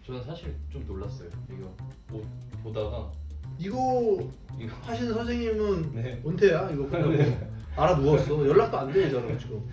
저는 사실 좀 놀랐어요. 이거 옷 보다가 이거 이거 하시는 선생님은 네. 은퇴야? 이거 끝나고 네. 알아 누웠어. 연락도 안 돼, 저는 지금.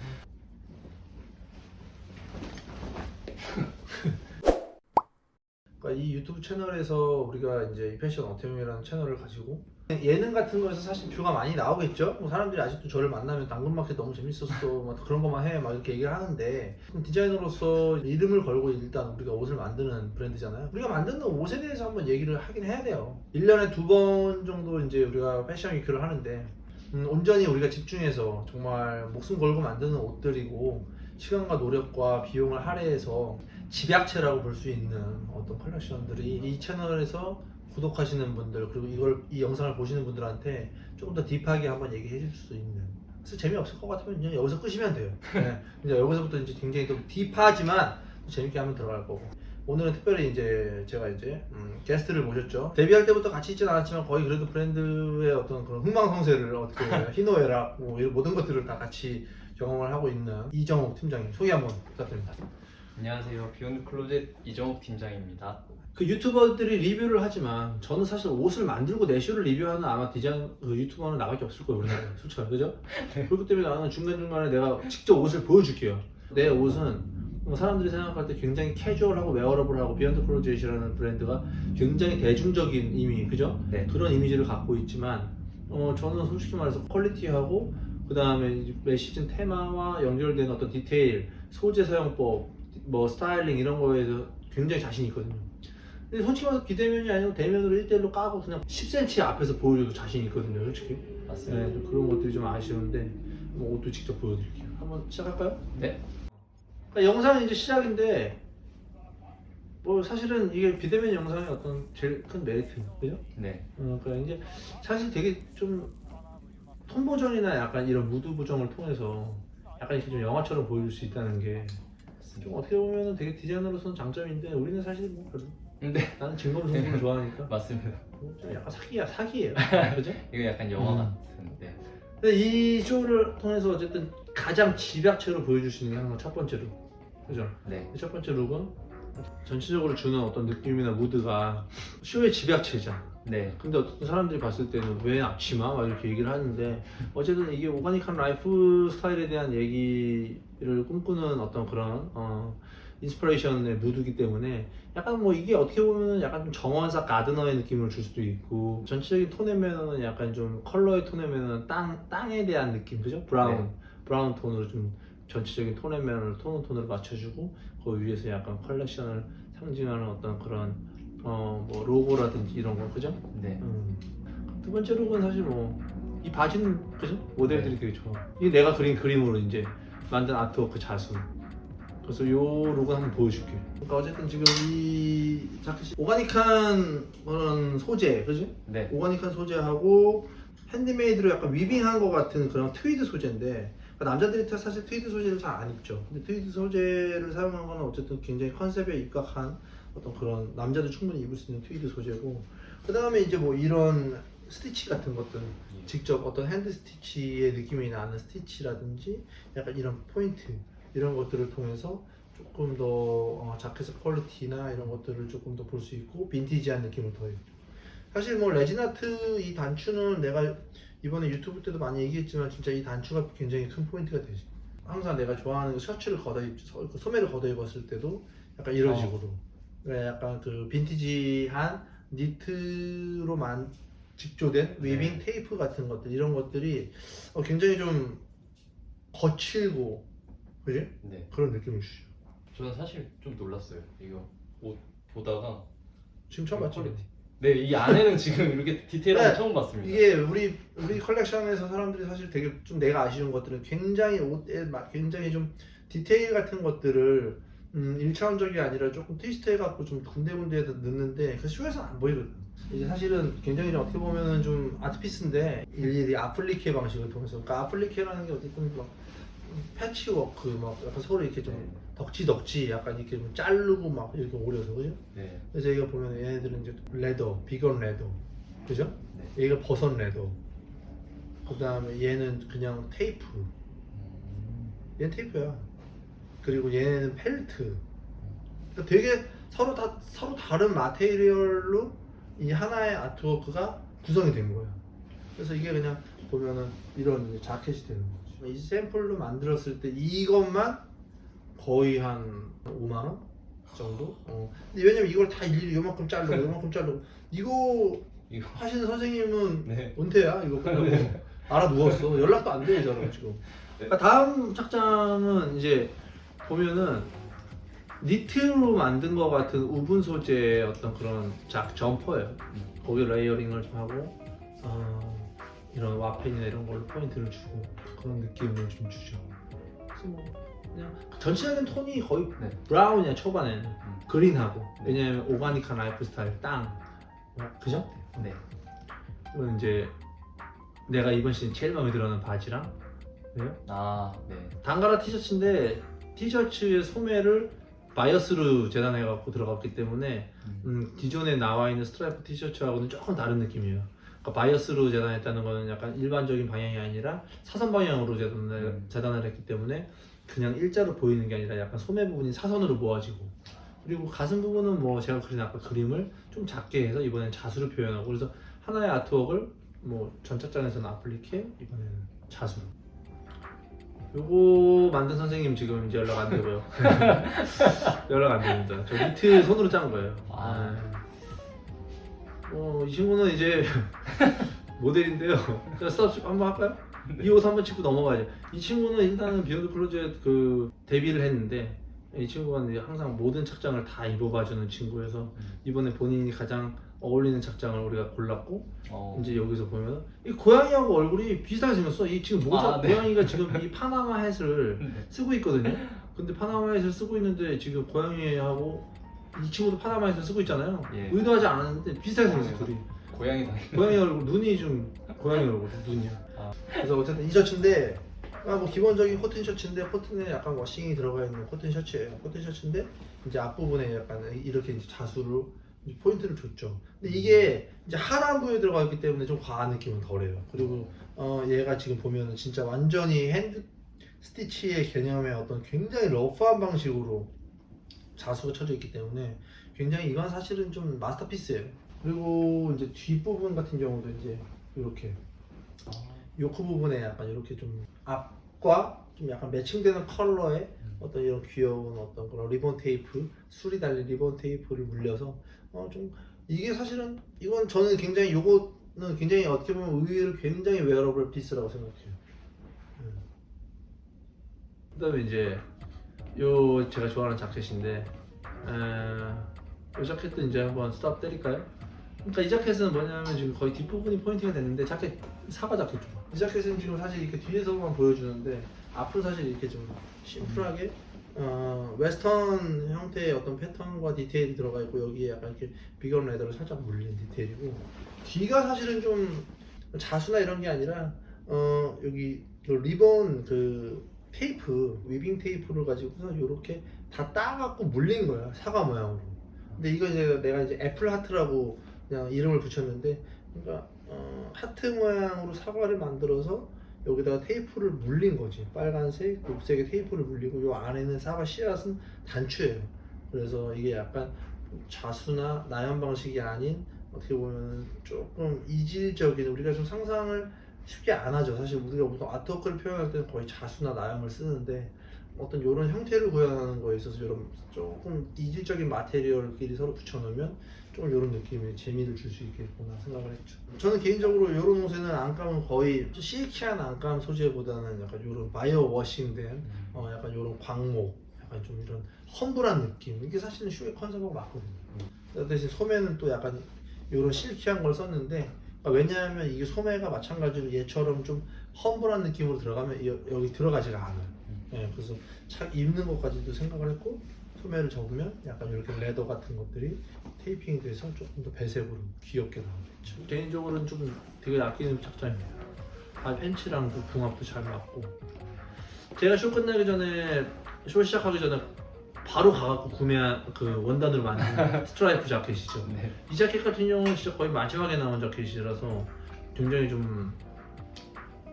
그러니까 이 유튜브 채널에서 우리가 이제 이 패션 어태용이라는 채널을 가지고 예능 같은 거에서 사실 뷰가 많이 나오겠죠? 뭐 사람들이 아직도 저를 만나면 당근마켓 너무 재밌었어 막 그런 것만 해 막 이렇게 얘기를 하는데, 디자이너로서 이름을 걸고 일단 우리가 옷을 만드는 브랜드잖아요. 우리가 만드는 옷에 대해서 한번 얘기를 하긴 해야 돼요. 1년에 2번 정도 이제 우리가 패션 위크를 하는데, 온전히 우리가 집중해서 정말 목숨 걸고 만드는 옷들이고, 시간과 노력과 비용을 할애해서 집약체라고 볼 수 있는 어떤 컬렉션들이 이 채널에서 구독하시는 분들, 그리고 이 영상을 보시는 분들한테 조금 더 딥하게 한번 얘기해 줄 수 있는. 그래서 재미없을 것 같으면 그냥 여기서 끄시면 돼요. 네. 이제 여기서부터 이제 굉장히 또 딥하지만 재밌게 한번 들어갈 거고. 오늘은 특별히 이제 제가 이제 게스트를 모셨죠. 데뷔할 때부터 같이 있진 않았지만 거의 그래도 브랜드의 어떤 그런 흥망성쇠를 어떻게 희노애락 뭐 이런 모든 것들을 다 같이 경험을 하고 있는 이정욱 팀장님, 소개 한번 부탁드립니다. 안녕하세요. 비욘드 클로젯 이정욱 팀장입니다. 그 유튜버들이 리뷰를 하지만 저는 사실 옷을 만들고 내 쇼를 리뷰하는 아마 디자인 그 유튜버는 나밖에 없을 거예요, 우리나라에. 솔직히 그죠? 네. 그렇기 때문에 나는 중간중간에 내가 직접 옷을 보여줄게요. 내 옷은 뭐 사람들이 생각할 때 굉장히 캐주얼하고 웨어러블하고, 비욘드 클로젯이라는 브랜드가 굉장히 대중적인 이미, 그죠? 네. 그런 이미지를 갖고 있지만 저는 솔직히 말해서 퀄리티하고 그 다음에 매 시즌 테마와 연결된 어떤 디테일, 소재 사용법, 뭐 스타일링 이런 거에 대해서 굉장히 자신 있거든요. 근데 솔직히 말해서 비대면이 아니고 대면으로 1대1로 까고 그냥 10cm 앞에서 보여줘도 자신 있거든요, 솔직히. 맞습니다. 네, 좀 그런 것들이 좀 아쉬운데 뭐 옷도 직접 보여드릴게요. 한번 시작할까요? 네. 그러니까 영상이 이제 시작인데 뭐 사실은 이게 비대면 영상의 어떤 제일 큰 메리트, 그죠? 네. 그러니까 이제 사실 되게 좀 톤 보정이나 약간 이런 무드 보정을 통해서 약간 이렇게 좀 영화처럼 보여줄 수 있다는 게 좀 어떻게 보면 되게 디자이너로서는 장점인데, 우리는 사실 뭐 별로, 네. 나는 증거를 정보를 좋아하니까 맞습니다. 좀 약간 사기예요. 그죠? 이거 약간 영화 같은데. 근데 이 쇼를 통해서 어쨌든 가장 집약체로 보여줄 수 있는 게 항상 첫 번째 룩, 그죠? 네. 첫 번째 룩은 전체적으로 주는 어떤 느낌이나 무드가 쇼의 집약체잖아. 네. 근데 어떤 사람들이 봤을 때는 왜 앞치마? 막 이렇게 얘기를 하는데, 어쨌든 이게 오가닉한 라이프 스타일에 대한 얘기를 꿈꾸는 어떤 그런 인스피레이션의 무드이기 때문에 약간 뭐 이게 어떻게 보면 약간 좀 정원사 가드너의 느낌을 줄 수도 있고, 전체적인 톤의 매너는 약간 좀 컬러의 톤의 매너는 땅에 대한 느낌, 그죠? 브라운 톤으로 좀 전체적인 톤의 매너를 톤으로 맞춰주고, 그 위에서 약간 컬렉션을 상징하는 어떤 그런 뭐 로고라든지 이런 거, 그죠? 네. 두 번째 룩은 사실 뭐 이 바지는, 그죠? 모델들이 네. 되게 좋아. 이게 내가 그린 그림으로 이제 만든 아트워크 자수. 그래서 요 룩은 한번 보여줄게. 그러니까 어쨌든 지금 이 자켓이 오가닉한 그런 소재, 그죠? 네. 오가닉한 소재하고 핸드메이드로 약간 위빙한 것 같은 그런 트위드 소재인데, 그러니까 남자들이 사실 트위드 소재를 잘 안 입죠. 근데 트위드 소재를 사용한 거는 어쨌든 굉장히 컨셉에 입각한 어떤 그런, 남자도 충분히 입을 수 있는 트위드 소재고, 그 다음에 이제 뭐 이런 스티치 같은 것들, 직접 어떤 핸드 스티치의 느낌이 나는 스티치라든지 약간 이런 포인트, 이런 것들을 통해서 조금 더 자켓의 퀄리티나 이런 것들을 조금 더 볼 수 있고, 빈티지한 느낌을 더해요. 사실 뭐 레진아트 이 단추는 내가 이번에 유튜브 때도 많이 얘기했지만 진짜 이 단추가 굉장히 큰 포인트가 되지. 항상 내가 좋아하는 그 셔츠를 소매를 걷어 입었을 때도 약간 이런 식으로, 네, 약간 그 빈티지한 니트로만 직조된 위빙 네. 테이프 같은 것들, 이런 것들이 굉장히 좀 거칠고, 그지? 네. 그런 느낌을 주죠. 저는 사실 좀 놀랐어요. 이거 옷 보다가 지금 처음 봤지? 퀄리티. 네, 이 안에는 지금 이렇게 디테일한 거 네, 처음 봤습니다. 이게 우리 컬렉션에서 사람들이 사실 되게 좀 내가 아쉬운 것들은 굉장히 옷에 굉장히 좀 디테일 같은 것들을 1차원적이 아니라 조금 트위스트 해갖고 좀 군데군데에다 넣는데 그 쇼에서는 안 보이거든. 이제 사실은 굉장히 좀 어떻게 보면은 좀 아트피스인데 일일이 아플리케 방식을 통해서, 그러니까 아플리케라는 게 어쨌든 막 패치워크 막 약간 서로 이렇게 좀 덕지 약간 이렇게 좀 자르고 막 이렇게 오려서, 그죠? 네. 그래서 여기가 보면 얘네들은 이제 레더, 비건 레더, 그죠? 네. 얘가 버섯 레더. 그 다음에 얘는 그냥 테이프. 얘는 테이프야. 그리고 얘는 펠트. 그러니까 되게 서로 다른 마테리얼로 이 하나의 아트워크가 구성이 된 거예요. 그래서 이게 그냥 보면은 이런 이제 자켓이 되는 거죠. 이 샘플로 만들었을 때 이것만 거의 한 5만 원 정도. 근데 왜냐면 이걸 다 일일이 요만큼 자르고 이거 이거 하시는 선생님은 네. 은퇴야 이거 끝나고 알아 누웠어. 연락도 안 돼, 이 사람 지금. 그러니까 다음 착장은 이제 보면은 니트로 만든 것 같은 우분 소재의 어떤 그런 점퍼예요. 거기 레이어링을 좀 하고 이런 와펜이나 이런 걸로 포인트를 주고 그런 느낌을 좀 주죠. 그래서 뭐 그냥 전체적인 톤이 거의 네. 브라운이야 초반에는. 그린하고. 왜냐면 오가닉한 라이프 스타일 땅. 그죠? 네. 이건 이제 내가 이번 시즌 제일 마음에 들어하는 바지랑 왜요? 아, 네. 단가라 티셔츠인데 티셔츠의 소매를 바이어스로 재단해갖고 들어갔기 때문에 기존에 나와 있는 스트라이프 티셔츠하고는 조금 다른 느낌이에요. 그러니까 바이어스로 재단했다는 거는 약간 일반적인 방향이 아니라 사선 방향으로 재단을 했기 때문에 그냥 일자로 보이는 게 아니라 약간 소매 부분이 사선으로 모아지고, 그리고 가슴 부분은 뭐 제가 그린 아까 그림을 좀 작게 해서 이번엔 자수를 표현하고, 그래서 하나의 아트웍을 뭐 전 착장에서는 아플리케, 이번에는 자수로. 요거 만든 선생님 지금 이제 연락 안 되고요. 연락 안 됩니다. 저 니트 손으로 짠 거예요. 이 친구는 이제 모델인데요. 자, 스탑 한번 할까요? 이 옷 한번 짚고 넘어가죠. 이 친구는 일단은 비욘드 클로젯 그 데뷔를 했는데, 이 친구가 이제 항상 모든 착장을 다 입어봐주는 친구여서 이번에 본인이 가장 어울리는 착장을 우리가 골랐고, 이제 여기서 보면 이 고양이하고 얼굴이 비슷하게 생겼어. 이 지금 모자 네. 고양이가 지금 이 파나마 햇을 쓰고 있거든요. 근데 파나마 햇을 쓰고 있는데 지금 고양이하고 이 친구도 파나마 햇을 쓰고 있잖아요. 예. 의도하지 않았는데 비슷하게 생겼어 둘이. 고양이 당. 고양이 얼굴 눈이 좀 고양이 얼굴 눈이야. 그래서 어쨌든 이 셔츠인데 뭐 기본적인 코튼 셔츠인데 코튼에 약간 워싱이 들어가 있는 코튼 셔츠예요. 코튼 셔츠인데 이제 앞부분에 약간 이렇게 이제 자수로 이제 포인트를 줬죠. 근데 이게 이제 하단부에 들어가 있기 때문에 좀 과한 느낌은 덜해요. 그리고 얘가 지금 보면은 진짜 완전히 핸드 스티치의 개념의 어떤 굉장히 러프한 방식으로 자수가 쳐져 있기 때문에 굉장히 이건 사실은 좀 마스터피스예요. 그리고 이제 뒷부분 같은 경우도 이제 이렇게 요크 부분에 약간 이렇게 좀 앞과 좀 약간 매칭되는 컬러의 어떤 이런 귀여운 어떤 그런 리본 테이프, 술이 달린 리본 테이프를 물려서 좀 이게 사실은 이건 저는 굉장히 요거는 굉장히 어떻게 보면 의외로 굉장히 웨어러블 피스라고 생각해요. 그다음에 이제 요 제가 좋아하는 자켓인데 이 자켓도 이제 한번 스탑 때릴까요? 그러니까 이 자켓은 뭐냐면 지금 거의 뒷부분이 포인트가 됐는데 자켓 사과 자켓 좀. 이 자켓은 지금 사실 이렇게 뒤에서만 보여주는데 앞은 사실 이렇게 좀 심플하게 웨스턴 형태의 어떤 패턴과 디테일이 들어가 있고 여기에 약간 이렇게 비건 레더를 살짝 물린 디테일이고, 뒤가 사실은 좀 자수나 이런 게 아니라 여기 그 리본 그 테이프 위빙 테이프를 가지고서 이렇게 다 따갖고 물린 거야, 사과 모양으로. 근데 이거 이제 내가 이제 애플 하트라고 그냥 이름을 붙였는데, 그러니까 하트 모양으로 사과를 만들어서 여기다가 테이프를 물린 거지. 빨간색, 녹색의 테이프를 물리고 요 안에는 사과 씨앗은 단추예요. 그래서 이게 약간 자수나 나연 방식이 아닌 어떻게 보면 조금 이질적인, 우리가 좀 상상을 쉽게 안 하죠. 사실 우리가 보통 아트워크를 표현할 때는 거의 자수나 나연을 쓰는데 어떤 이런 형태를 구현하는 거에 있어서 이런 조금 이질적인 마테리얼끼리 서로 붙여놓으면 좀 이런 느낌의 재미를 줄 수 있겠구나 생각을 했죠. 저는 개인적으로 이런 옷에는 안감은 거의 시크한 안감 소재보다는 약간 이런 바이오 워싱된 약간 이런 광목, 약간 좀 이런 험블한 느낌, 이게 사실은 슈의 컨셉하고 맞거든요. 대신 소매는 또 약간 이런 실키한 걸 썼는데, 왜냐하면 이게 소매가 마찬가지로 얘처럼 좀 험블한 느낌으로 들어가면 여기 들어가지가 않아요. 그래서 착 입는 것까지도 생각을 했고, 소매를 접으면 약간 이렇게 레더 같은 것들이 테이핑이 돼서 조금 더 배색으로 귀엽게 나오겠죠. 개인적으로는 좀 되게 아끼는 착장이에요. 팬츠랑도 궁합도 잘 맞고, 제가 쇼 끝나기 전에, 쇼 시작하기 전에 바로 가갖고 구매한 그 원단으로 만든 스트라이프 자켓이죠. 네. 이 자켓 같은 경우는 진짜 거의 마지막에 나온 자켓이라서 굉장히 좀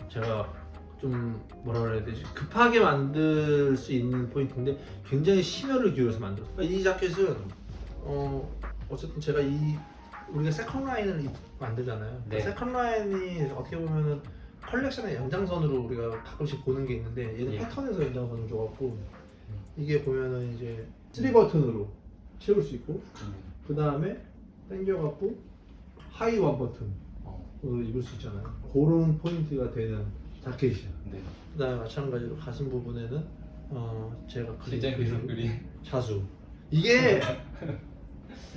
제가 좀 뭐라 그래야 되지, 급하게 만들 수 있는 포인트인데 굉장히 심혈을 기울여서 만들었어요. 이 자켓은 어쨌든 제가 우리가 세컨 라인을 만들잖아요. 네. 세컨 라인이 어떻게 보면은 컬렉션의 연장선으로 우리가 가끔씩 보는 게 있는데 얘는 예. 패턴에서 연장선을 줘갖고 이게 보면은 이제 3버튼으로 채울 수 있고 그 다음에 당겨갖고 하이 원 버튼으로 입을 수 있잖아요. 그런 포인트가 되는 자켓이야. 네. 그 다음에 마찬가지로 가슴 부분에는 제가 디자인 그림. 자수. 이게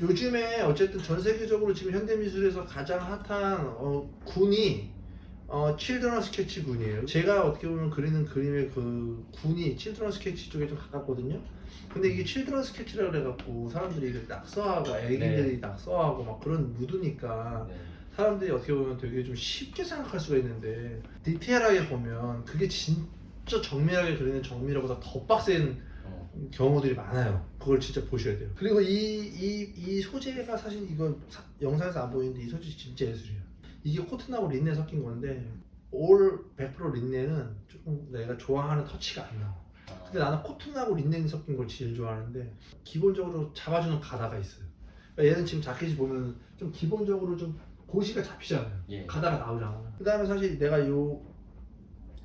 요즘에 어쨌든 전 세계적으로 지금 현대미술에서 가장 핫한 군이 칠드런 스케치 군이에요. 제가 어떻게 보면 그리는 그림의 그 군이 칠드런 스케치 쪽에 좀 가깝거든요. 근데 이게 칠드런 스케치라 그래갖고 사람들이 이렇게 낙서하고 애기들이 낙서하고 막 그런 무드니까 네. 사람들이 어떻게 보면 되게 좀 쉽게 생각할 수가 있는데 디테일하게 보면 그게 진짜 정밀하게 그리는 정밀하고보다 더 빡센 경우들이 많아요. 그걸 진짜 보셔야 돼요. 그리고 이 소재가 사실 이거 영상에서 안 보이는데 이 소재 진짜 예술이에요. 이게 코튼하고 린넨 섞인 건데 올 100% 린넨은 조금 내가 좋아하는 터치가 안 나와. 근데 나는 코튼하고 린넨이 섞인 걸 제일 좋아하는데 기본적으로 잡아주는 가다가 있어요. 그러니까 얘는 지금 자켓이 보면 좀 기본적으로 좀 고시가 잡히잖아요. 예. 가다가 나오잖아. 그 다음에 사실 내가 요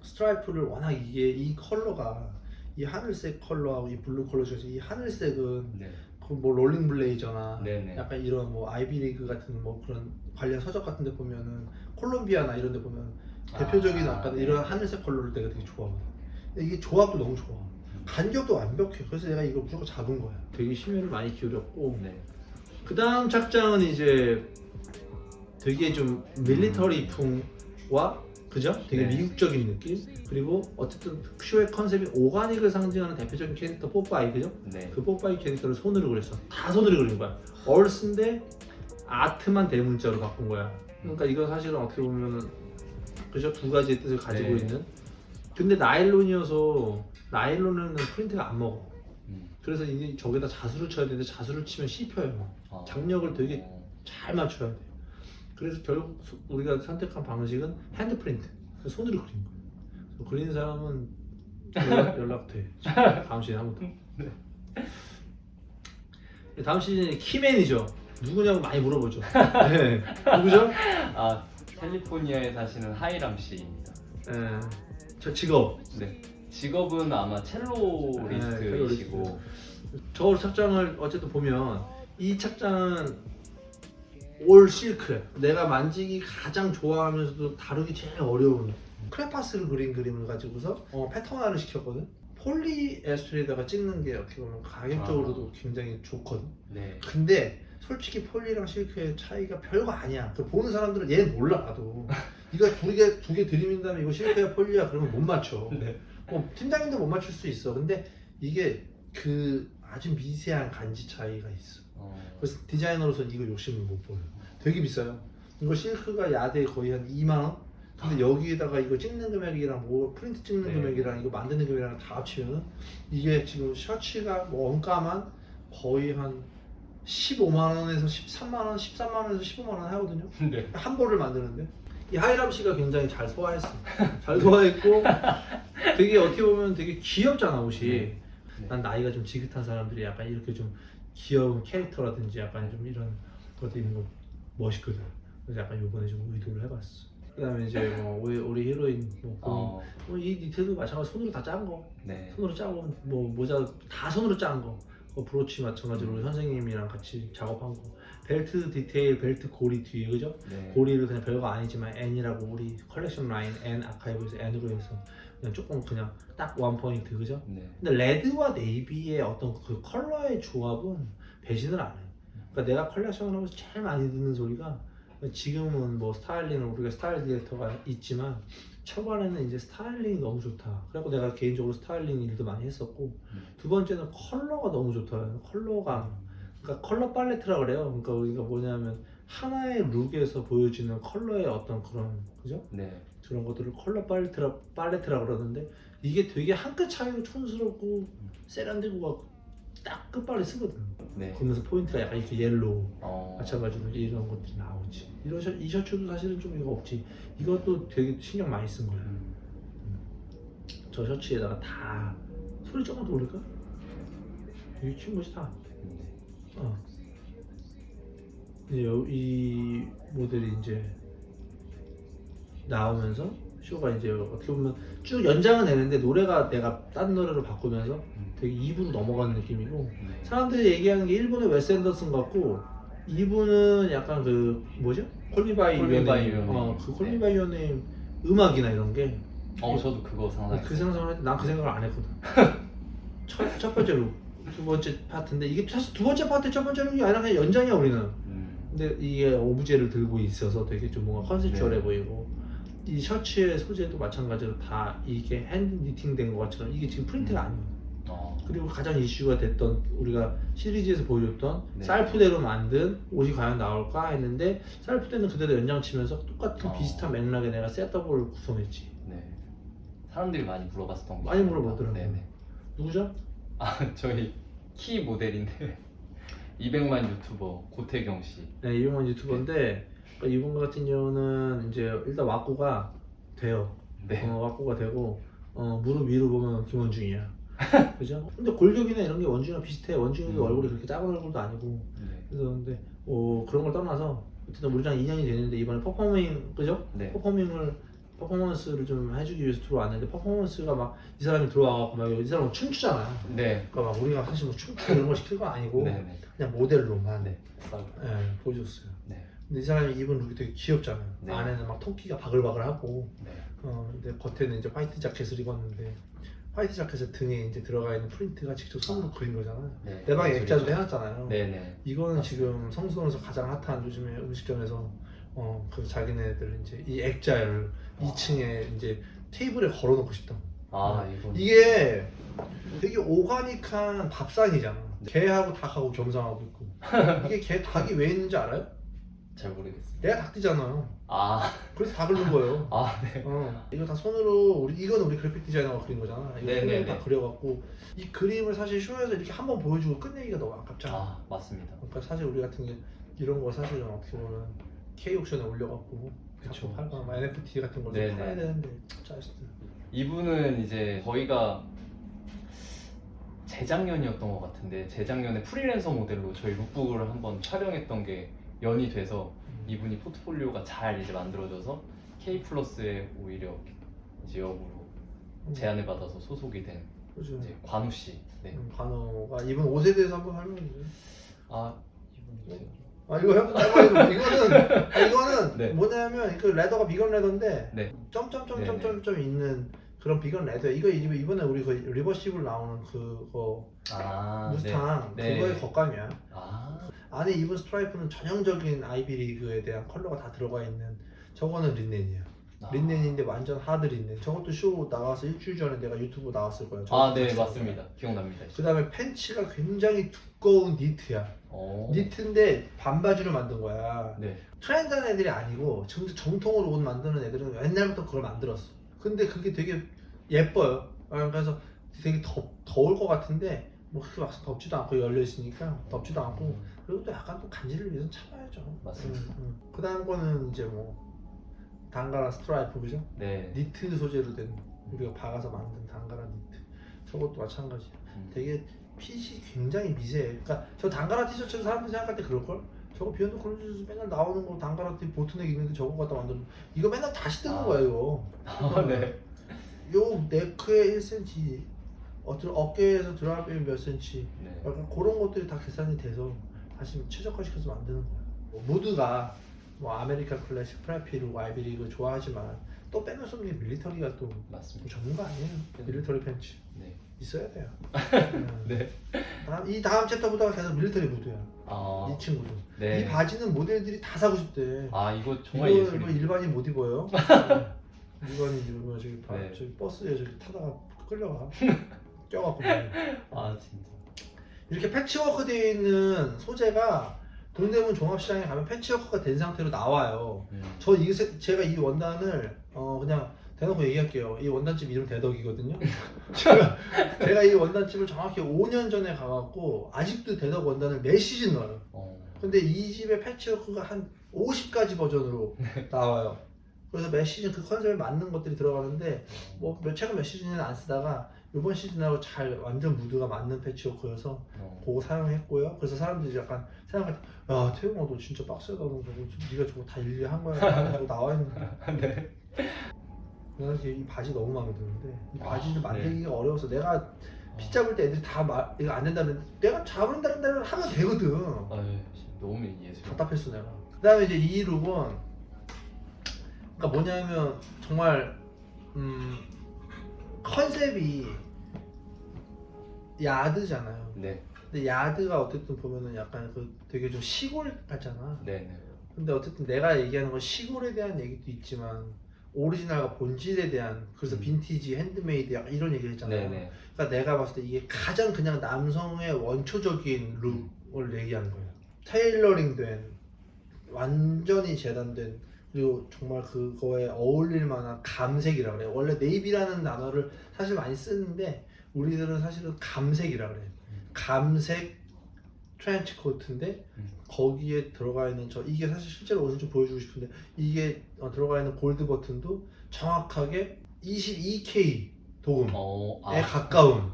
스트라이프를 워낙 이 컬러가 이 하늘색 컬러하고 이 블루 컬러 중에서 이 하늘색은 네. 그 뭐 롤링 블레이저나 네네. 약간 이런 뭐 아이비리그 같은 뭐 그런 관련 서적 같은 데 보면은 콜롬비아나 이런 데 보면 대표적인 약간 네. 이런 하늘색 컬러를 내가 되게 좋아하거든. 근데 이게 조합도 너무 좋아. 간격도 완벽해. 그래서 내가 이거 무조건 잡은 거야. 되게 심혈을 많이 기울였고 네. 그 다음 착장은 이제 되게 좀 밀리터리풍과 그죠? 되게 네. 미국적인 느낌. 그리고 어쨌든 쇼의 컨셉이 오가닉을 상징하는 대표적인 캐릭터 뽀빠이 그죠? 네. 그 뽀빠이 캐릭터를 손으로 그렸어. 다 손으로 그린 거야. 얼스인데 아트만 대문자로 바꾼 거야. 그러니까 이건 사실은 어떻게 보면은 그죠? 두 가지의 뜻을 가지고 네. 있는. 근데 나일론이어서 나일론은 프린트가 안 먹어. 그래서 이게 저기다 자수를 쳐야 되는데 자수를 치면 씹혀요. 장력을 되게 잘 맞춰야 돼. 그래서 결국 우리가 선택한 방식은 핸드 프린트. 손으로 그린 거예요. 그래서 그리는 사람은 연락 돼. 다음 시즌에 한 번 더. 다음 시즌에 키맨이죠. 누구냐고 많이 물어보죠. 네. 누구죠? 캘리포니아에 사시는 하이람 씨입니다. 네. 저 직업. 네. 직업은 아마 첼로리스트이시고. 저 착장을 어쨌든 보면 이 착장은 올 실크야. 내가 만지기 가장 좋아하면서도 다루기 제일 어려운 크레파스를 그린 그림을 가지고서 패턴화를 시켰거든. 폴리에스테르에다가 찍는 게 어떻게 보면 가격적으로도 굉장히 좋거든. 네. 근데 솔직히 폴리랑 실크의 차이가 별거 아니야. 그 보는 사람들은 얘는 몰라 봐도. 이거 두 개 들이민 다음에 이거 실크야 폴리야 그러면 못 맞춰. 네. 팀장님도 못 맞출 수 있어. 근데 이게 그 아주 미세한 간지 차이가 있어. 그래서 디자이너로서는 이거 욕심을 못 보여. 되게 비싸요. 이거 실크가 야대 거의 한 2만 원? 근데 여기에다가 이거 찍는 금액이랑 뭐 프린트 찍는 네. 금액이랑 이거 만드는 금액이랑 다 합치면은 이게 지금 셔츠가 뭐 원가만 거의 한 15만 원에서 13만 원, 13만 원에서 15만 원 하거든요. 네. 한 벌을 만드는데 이 하이람 씨가 굉장히 잘 소화했어. 잘 소화했고 되게 어떻게 보면 되게 귀엽잖아 옷이. 네. 난 나이가 좀 지긋한 사람들이 약간 이렇게 좀 귀여운 캐릭터라든지 약간 좀 이런 것들 있는 거 멋있거든. 그래서 약간 요번에 좀 의도를 해봤어. 그다음에 이제 뭐 우리 히로인 이 디테일도 마찬가지로 손으로 다 짠 거. 네. 손으로 짜고 뭐 모자 다 손으로 짠 거. 브로치 마찬가지로 우리 선생님이랑 같이 작업한 거. 벨트 디테일, 벨트 고리 뒤에 그죠? 네. 고리를 그냥 별거 아니지만 N이라고 우리 컬렉션 라인 N 아카이브에서 N으로 해서 그냥 조금 그냥 딱 원 포인트 그죠? 네. 근데 레드와 네이비의 어떤 그 컬러의 조합은 배신을 안 해요. 그러니까 내가 컬렉션을 하면서 제일 많이 듣는 소리가 지금은 뭐 스타일링을 우리가 스타일 디렉터가 있지만 초반에는 이제 스타일링이 너무 좋다. 그래서 내가 개인적으로 스타일링 일도 많이 했었고 두 번째는 컬러가 너무 좋다. 컬러가 그러니까 컬러 팔레트라 그래요. 그러니까 우리가 뭐냐면 하나의 룩에서 보여지는 컬러의 어떤 그런 그죠? 네. 그런 것들을 컬러 팔레트라 그러는데 이게 되게 한 끗 차이로 촌스럽고 세련되고 딱 끝발을 쓰거든. 네. 그러면서 포인트가 약간 이렇게 옐로우 마찬가지로 이런 것들이 나오지. 이 셔츠도 사실은 좀 이거 없지. 이것도 되게 신경 많이 쓴 거야. 저 셔츠에다가 다 소리 조금 더 올릴까? 이게 킨 것이 다. 이 모델이 이제 나오면서 쇼가 이제 어떻게 보면 쭉 연장은 되는데 노래가 내가 딴 노래로 바꾸면서 되게 2부로 넘어가는 느낌이고 네. 사람들이 얘기하는 게 1부는 웨스 앤더슨 같고 2부는 약간 그 뭐죠? 콜미바이 Call Me by 유어네임. Your Name. 그 콜미바이 유어네임 음악이나 이런 게 저도 그거 상상했어요. 그 생각을 했는데 난 그 생각을 안 했거든. 첫 번째로 두 번째 파트인데 이게 사실 두 번째 파트 첫 번째 룩이 아니라 그냥 연장이야 우리는. 근데 이게 오브제를 들고 있어서 되게 좀 뭔가 컨셉추얼해 네. 보이고 이 셔츠의 소재도 마찬가지로 다 이게 핸드 니팅 된 것 것처럼 이게 지금 프린트가 아니에요. 그리고 가장 이슈가 됐던 우리가 시리즈에서 보여줬던 네. 쌀푸대로 만든 옷이 과연 나올까 했는데 쌀푸대는 그대로 연장치면서 똑같은 비슷한 맥락에 내가 셋업을 구성했지. 네. 사람들이 많이 물어봤었던 거 많이 물어보더라고요. 네네. 누구죠? 저희 키 모델인데 200만 유튜버 고태경 씨. 네, 이용한 유튜버인데 그러니까 이분 같은 경우는 이제 일단 왁구가 돼요. 네. 왁구가 되고 무릎 위로 보면 김원중이야. 그죠? 근데 골격이나 이런 게 원중이랑 비슷해. 원중이도 얼굴이 그렇게 작은 얼굴도 아니고. 네. 그래서 근데 그런 걸 떠나서 어쨌든 우리랑 2년이 됐는데 이번에 퍼포밍 그죠? 네. 퍼포먼스를 좀 해주기 위해서 들어왔는데 퍼포먼스가 막 이 사람이 들어와갖고 막 이 사람은 춤추잖아. 네. 그러니까 막 우리가 사실 뭐 춤추고 이런 거 시킬 건 아니고 네네. 그냥 모델로만 네. 보여줬어요. 네. 근데 이 사람이 입은 룩이 되게 귀엽잖아요. 네. 안에는 막 토끼가 바글바글하고 네. 근데 겉에는 이제 화이트 자켓을 입었는데 화이트 자켓에 등에 이제 들어가 있는 프린트가 직접 손으로 그린 거잖아요. 네. 내 방에 그런 액자도 소리죠. 해놨잖아요. 네네. 이거는 지금 성수동에서 가장 핫한 요즘에 음식점에서 그 자기네들 이제 이 액자를 2층에 이제 테이블에 걸어놓고 싶다고. 이건 이게 되게 오가닉한 밥상이잖아. 개하고 닭하고 겸상하고 있고. 이게 개 닭이 왜 있는지 알아요? 잘 모르겠습니다. 내가 닭띠잖아요. 그래서 닭을 넣은 거예요. 네. 이거 다 손으로 이건 우리 그래픽 디자이너가 그린 거잖아. 이거 네네네. 손으로 다 그려갖고 이 그림을 사실 쇼에서 이렇게 한번 보여주고 끝내기가 너무 아깝잖아. 맞습니다. 그러니까 사실 우리 같은 게 이런 거 사실은 어떻게 보면 K 옥션에 올려갖고 그쵸. 팔거나 뭐 NFT 같은 걸 네네. 팔아야 되는데 짜식들. 이분은 이제 저희가 재작년이었던 것 같은데 재작년에 프리랜서 모델로 저희 룩북을 한번 촬영했던 게 연이 돼서 이분이 포트폴리오가 잘 이제 만들어져서 K 플러스에 오히려 이제 역으로 제안을 받아서 소속이 된 그죠. 이제 관우 씨. 네. 관호가 이분 옷에 대해서 한번 설명해 주세요. 이분이 이거 해봐. 이거는 네. 뭐냐면 그 레더가 비건 레더인데 네. 점점점점점점 있는 그런 비건 레더야. 이거 이번에 우리 그 리버시블 나오는 그거 무스탕 네. 그거의 겉감이야. 안에 입은 스트라이프는 전형적인 아이비리그에 대한 컬러가 다 들어가 있는 저거는 린넨이야. 린넨인데 완전 하드 린넨. 저것도 쇼 나가서 일주일 전에 내가 유튜브 나왔을 거야. 네, 맞습니다. 기억납니다. 그 다음에 팬츠가 굉장히 두꺼운 니트야. 니트인데 반바지로 만든 거야. 네. 트렌드한 애들이 아니고 정통으로 옷 만드는 애들은 옛날부터 그걸 만들었어. 근데 그게 되게 예뻐요. 그래서 되게 더울 것 같은데 뭐 그렇게 막상 덥지도 않고 열려 있으니까 덥지도 않고 그리고 또 약간 또 간지를 위해서 참아야죠. 맞습니다. 그 다음 거는 이제 뭐 단가라 스트라이프 그죠? 네. 니트 소재로 된 우리가 박아서 만든 단가라 니트. 저것도 마찬가지야. 되게 핏이 굉장히 미세해. 그러니까 저 단가라 티셔츠를 사람들이 생각할 때 그럴걸? 저거 비욘드 콜리지에서 맨날 나오는 거 단가라 티 보트넥 입는데 저거 갖다 만드는 이거 맨날 다시 뜨는 거야 이거. 네. 요 네크에 1cm 어깨에서 드랍이 몇 cm 네. 약간 그런 것들이 다 계산이 돼서 다시 최적화시켜서 만드는 거야. 모두가 뭐 아메리칸 클래식, 프레피루, 아이비리그 좋아하지만 또 빼놓을 수 없는 게 밀리터리가 또 맞습니다. 전문가 아니에요. 밀리터리 팬츠 네. 있어야 돼요. 네. 이 다음 챕터보다가 계속 밀리터리 무드야. 이 친구도. 네. 이 바지는 모델들이 다 사고 싶대. 이거 정말 이거 예술이에요. 일반인 못 입어요. 일반인 입으면 저기 네. 저기 버스에 저기 타다가 끌려가. 껴갖고. 진짜. 이렇게 패치워크 되어 있는 소재가 동대문 종합시장에 가면 패치워크가 된 상태로 나와요. 제가 이 원단을 그냥 대놓고 얘기할게요. 이 원단집 이름 대덕이거든요. 제가 이 원단집을 정확히 5년 전에 가갖고 아직도 대덕 원단을 매 시즌 넣어요. 근데 이 집의 패치워크가 한 50가지 버전으로 나와요. 그래서 매 시즌 그 컨셉에 맞는 것들이 들어가는데 뭐 최근 몇 시즌에는 안 쓰다가 이번 시즌하고 잘 완전 무드가 맞는 패치워크여서 그거 사용했고요. 그래서 사람들이 약간 생각할 때, 야 태용아 너 진짜 빡세다. 너 저거 네가 저거 다 일일이 한 거야. 저거 나와 있는데. 네. 나 이 바지 너무 마음에 드는데 이 바지를 아, 만들기가 어려워서 내가 피 잡을 때 애들이 다 이거 안 된다면 내가 잡는다는 대로 하면 되거든. 아유, 너무 예술. 답답했어 내가. 그다음에 이제 이 룩은 그러니까 뭐냐면 정말 컨셉이 야드잖아요. 네. 근데 야드가 어쨌든 보면은 약간 그 되게 좀 시골 같잖아. 네네. 근데 어쨌든 내가 얘기하는 건 시골에 대한 얘기도 있지만 오리지널과 본질에 대한 그래서 빈티지, 핸드메이드 약간 이런 얘기를 했잖아요. 네네. 그러니까 내가 봤을 때 이게 가장 그냥 남성의 원초적인 룩을 얘기하는 거예요. 테일러링된 완전히 재단된 그리고 정말 그거에 어울릴 만한 감색이라 그래요. 원래 네이비라는 단어를 사실 많이 쓰는데 우리들은 사실은 감색이라 그래요. 감색 트렌치 코트인데 거기에 들어가 있는 이게 사실 실제로 옷을 좀 보여주고 싶은데 이게 들어가 있는 골드 버튼도 정확하게 22K 도금에 가까운.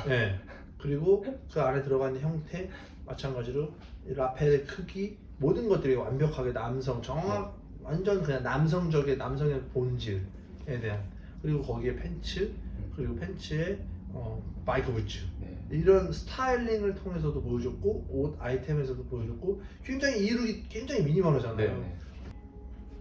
예. 그리고 그 안에 들어가 있는 형태 마찬가지로 이 라펠의 크기 모든 것들이 완벽하게 남성 완전 그냥 남성적인 남성의 본질에 대한 그리고 거기에 팬츠 그리고 팬츠에 바이크 부츠 이런 스타일링을 통해서도 보여줬고 옷 아이템에서도 보여줬고 굉장히 이 룩이 굉장히 미니멀하잖아요. 네네.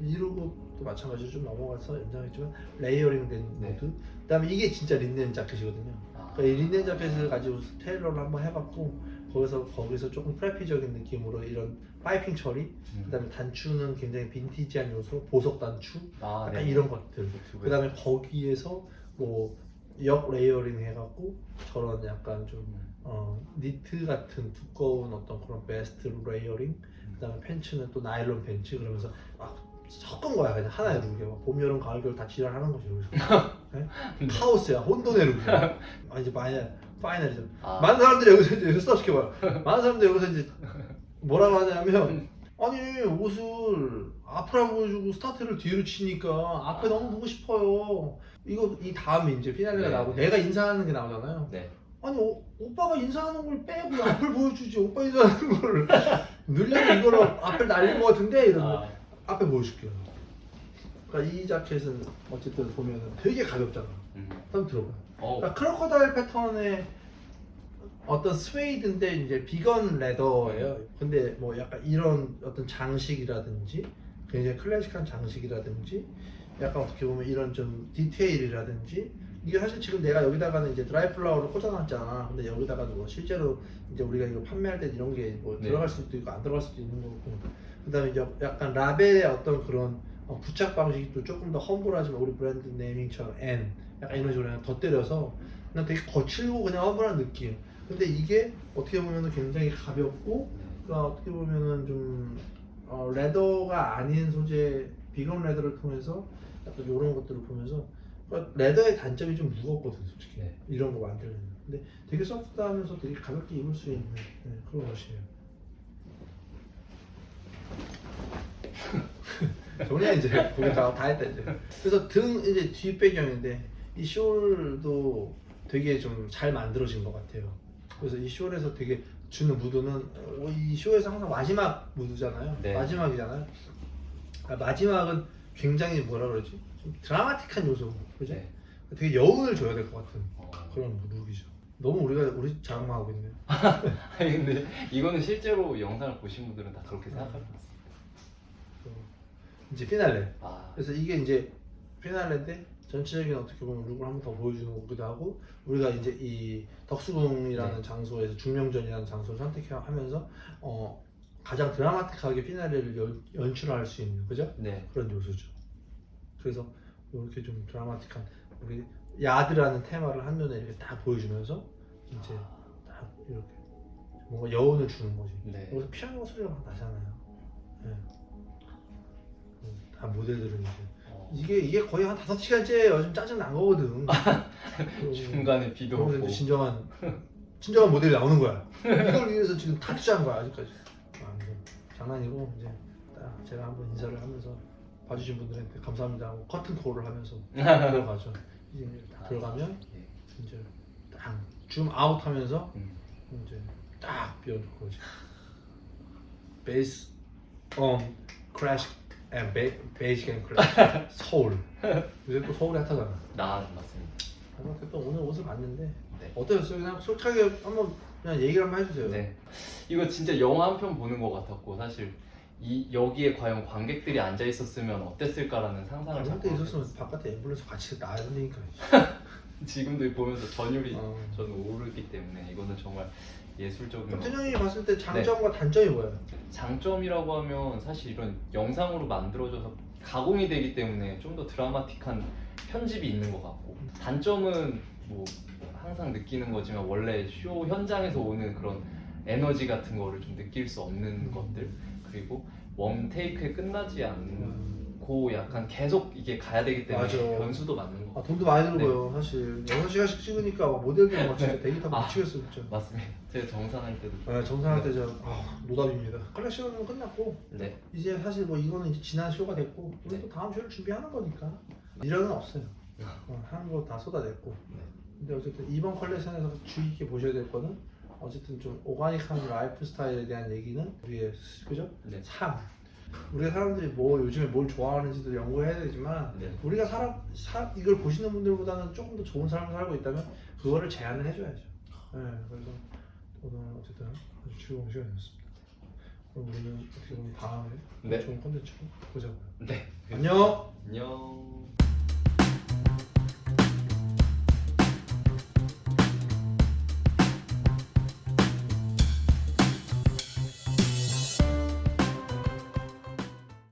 이 룩도 마찬가지로 좀 넘어가서 연장했지만 레이어링된 네. 모드. 그다음에 이게 진짜 린넨 자켓이거든요. 그러니까 이 린넨 자켓을 가지고 테일러를 한번 해봤고 거기서 조금 프레피적인 느낌으로 이런 파이핑 처리, 그다음에 단추는 굉장히 빈티지한 요소, 보석 단추, 약간 네. 이런 것들. 그다음에 거기에서 뭐 역 레이어링 해갖고 저런 약간 좀 니트 같은 두꺼운 어떤 그런 베스트 레이어링. 그다음에 팬츠는 또 나일론 팬츠 그러면서 막 섞은 거야 그냥 하나의 룩에 봄 여름 가을 겨울 다 지랄하는 거죠. 네? 카오스야 혼돈의 룩이야. 이제 파이널이죠. 많은 사람들이 여기서 이제 스톱 시켜봐요. 많은 사람들이 여기서 이제 뭐라고 하냐면 아니 옷을 앞으로 보여주고 스타트를 뒤로 치니까 앞에 너무 보고 싶어요. 이 다음에 이제 피날레가 네. 나오고 내가 인사하는 게 나오잖아요. 네. 아니 오빠가 인사하는 걸 빼고 앞을 보여주지. 오빠 인사하는 걸 늘려고 이걸로 앞을 날린 것 같은데 이러면 앞에 보여줄게요. 그러니까 이 자켓은 어쨌든 보면은 되게 가볍잖아. 한번 들어봐. 그러니까 크로커다일 패턴의 어떤 스웨이드인데 이제 비건 레더예요. 근데 뭐 약간 이런 어떤 장식이라든지 굉장히 클래식한 장식이라든지 약간 어떻게 보면 이런 좀 디테일이라든지 이게 사실 지금 내가 여기다가는 이제 드라이 플라워를 꽂아놨잖아. 근데 여기다가도 뭐 실제로 이제 우리가 이거 판매할 때 이런 게 뭐 들어갈 수도 있고 안 들어갈 수도 있는 거고. 그다음에 이제 약간 라벨의 어떤 그런 부착 방식도 조금 더 험블하지만 우리 브랜드 네이밍처럼 N 약간 이런 식으로 그냥 덧대려서 그냥 되게 거칠고 그냥 험블한 느낌. 근데 이게 어떻게 보면은 굉장히 가볍고 그러니까 어떻게 보면은 좀 레더가 아닌 소재 비건 레더를 통해서 약간 이런 것들을 보면서 그러니까 레더의 단점이 좀 무겁거든 솔직히. 이런 거 만들려면. 근데 되게 소프트하면서 되게 가볍게 입을 수 있는 그런 옷이에요. 정리야 이제 거기 다 했다 이제. 그래서 등 이제 뒤 배경인데 이 숄도 되게 좀 잘 만들어진 것 같아요. 그래서 이 숄에서 되게 주는 무드는 이 쇼에서 항상 마지막 무드잖아요. 네. 마지막이잖아요. 그러니까 마지막은 굉장히 뭐라 그러지? 좀 드라마틱한 요소, 그죠? 네. 되게 여운을 줘야 될 것 같은 그런 룩이죠. 너무 우리 자랑하고 있네요. 아니 근데 이거는 실제로 영상을 보신 분들은 다 그렇게 생각할 것 같습니다. 이제 피날레. 그래서 이게 이제 피날레인데 전체적인 어떻게 보면 룩을 한 번 더 보여주는 거기도 하고 우리가 이제 이 덕수궁이라는 장소에서 중명전이라는 장소를 선택하면서 가장 드라마틱하게 피날레를 연출할 수 있는 그죠? 네. 그런 요소죠. 그래서 이렇게 좀 드라마틱한 우리 야드라는 테마를 한눈에 이렇게 딱 보여주면서 이제 딱 이렇게 뭔가 여운을 주는 거지. 네. 여기서 피아노 소리가 막 나잖아요. 네. 다 모델들은 이제 이게 거의 한 5시간째 좀 짜증 난 거거든. 중간에 비도 오고 진정한 모델이 나오는 거야. 이걸 위해서 지금 다 투자한 거야 아직까지. 장난이고 이제 딱 제가 한번 인사를 하면서 봐주신 분들한테 감사합니다 하고 커튼콜을 하면서 들어가죠. 이제 딱 들어가면 이제 딱 줌 아웃하면서 이제 딱 비워줄 거지. based on crash and basic and crash 서울. 요새 또 서울이 핫하잖아. 맞습니다. 그래서 또 오늘 옷을 봤는데 네. 어떠셨어요? 그냥 솔직하게 한번 그냥 얘기를 한번 해주세요. 네. 이거 진짜 영화 한 편 보는 것 같았고 사실 여기에 과연 관객들이 앉아 있었으면 어땠을까라는 상상을 그때 자꾸 있었으면 바깥에 앰뷸런스 같이 나야 되니까. 지금도 보면서 전율이 어. 저는 오르기 때문에 이거는 정말 예술적인 것 태형이 봤을 때 장점과 단점이 뭐예요? 장점이라고 하면 사실 이런 영상으로 만들어져서 가공이 되기 때문에 좀 더 드라마틱한 편집이 있는 것 같고 단점은 뭐 항상 느끼는 거지만 원래 쇼 현장에서 오는 그런 에너지 같은 거를 좀 느낄 수 없는 것들 그리고 원 테이크에 끝나지 않고 약간 계속 이게 가야 되기 때문에 맞아. 변수도 많는 것 같고 돈도 많이 들고요. 사실 6시간씩 찍으니까 모델들 막 진짜 대기 타고 아. 미치겠어 진짜. 맞습니다. 제가 정산할 때도 네, 정상할 때 노답입니다. 컬렉션은 끝났고 네. 이제 사실 뭐 이거는 이제 지난 쇼가 됐고 우리 네. 또 다음 쇼를 준비하는 거니까 미련은 없어요. 하는 거 다 쏟아냈고. 네. 근데 어쨌든 이번 컬렉션에서 주의 깊게 보셔야 될 거는 어쨌든 좀 오가닉한 라이프 스타일에 대한 얘기는 우리의 그죠? 네. 삶. 우리가 사람들이 뭐 요즘에 뭘 좋아하는지도 연구해야 되지만 네. 우리가 이걸 보시는 분들보다는 조금 더 좋은 삶을 살고 있다면 그거를 제안을 해줘야죠. 네, 그래서 오늘 어쨌든 아주 즐거운 시간이었습니다. 그럼 우리는 어떻게 보면 다음에 네. 좋은 컨텐츠로 보자고요. 네. 안녕. 안녕.